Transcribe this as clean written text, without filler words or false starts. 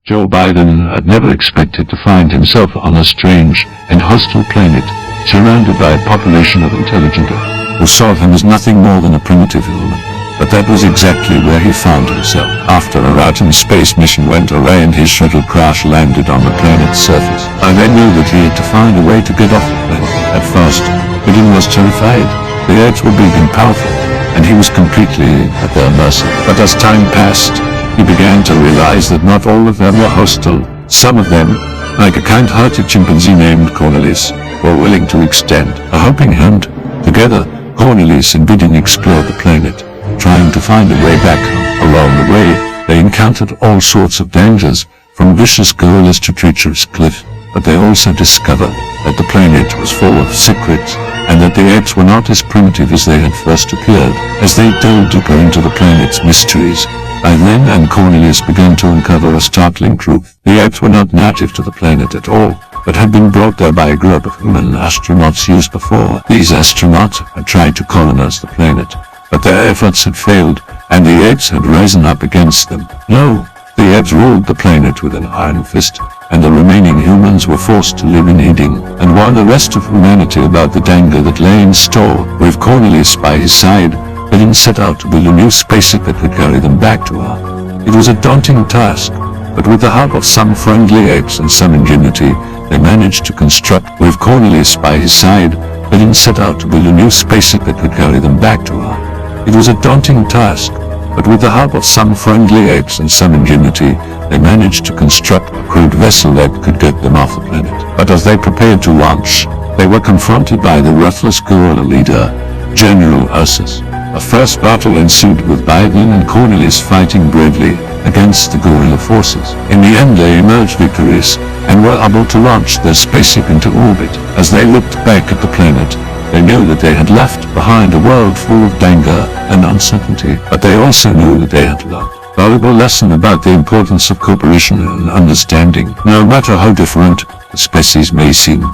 Joe Biden had never expected to find himself on a strange and hostile planet, surrounded by a population of intelligent who saw him as nothing more than a primitive human. But that was exactly where he found himself. After a routine space mission went awry and his shuttle crash landed on the planet's surface, I then knew that he had to find a way to get off the planet. At first, Biden was terrified. The Apes were big and powerful, and he was completely at their mercy. But as time passed, he began to realize that not all of them were hostile. Some of them, like a kind-hearted chimpanzee named Cornelius, were willing to extend a helping hand. Together, Cornelius and Biden explored the planet, trying to find a way back home. Along the way, they encountered all sorts of dangers, from vicious gorillas to treacherous cliffs. But they also discovered that the planet was full of secrets, and that the apes were not as primitive as they had first appeared. As they delved deeper into the planet's mysteries, Biden and Cornelius began to uncover a startling truth. The apes were not native to the planet at all, but had been brought there by a group of human astronauts years before. These astronauts had tried to colonize the planet, but their efforts had failed, and the apes had risen up against them. No, the apes ruled the planet with an iron fist, and the remaining humans were forced to live in hiding and warn the rest of humanity about the danger that lay in store. With Cornelius by his side, Biden set out to build a new spaceship that could carry them back to Earth. It was a daunting task, but with the help of some friendly apes and some ingenuity, they managed to construct. With Cornelius by his side, Biden set out to build a new spaceship that could carry them back to Earth. It was a daunting task, but with the help of some friendly apes and some ingenuity, they managed to construct a crude vessel that could get them off the planet. But as they prepared to launch, they were confronted by the ruthless guerrilla leader, General Ursus. A first battle ensued with Biden and Cornelius fighting bravely against the guerrilla forces. In the end, they emerged victorious and were able to launch their spaceship into orbit. As they looked back at the planet, they knew that they had left behind a world full of danger and uncertainty, but they also knew that they had learned a valuable lesson about the importance of cooperation and understanding, no matter how different the species may seem.